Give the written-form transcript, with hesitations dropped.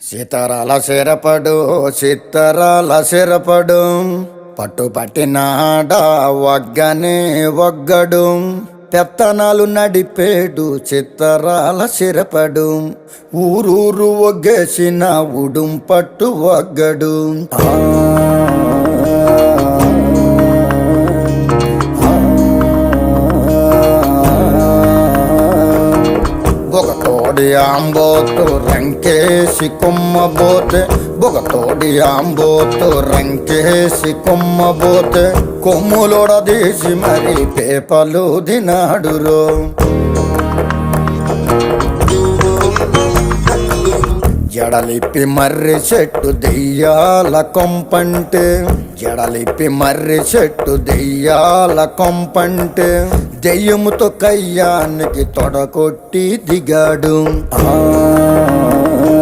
సీతారాల సిరపడు సీతారాల సిరపడు పట్టుపట్టినాడా వగ్గనే వగ్గడు పెత్తనాలు నడిపేడు చిత్తరాల సిరపడు ఊరూరు ఒగ్గేసిన ఉడుం పట్టు వగ్గడు బొగతోడి ఆంబోతు రంకేసి కొమ్మబోతే బొగతోడి ఆంబోతు రంకేసి కొమ్మబోతే కొమ్ములొడదీసి మరి పేపలు దినాడురో జడలిప్పి మర్రి చెట్టు దెయ్యాల కొంపంటే జడలిప్పి మర్రి చెట్టు దెయ్యాల కొంపంటే దెయ్యముతో కయ్యానికి తొడకొట్టి దిగాడు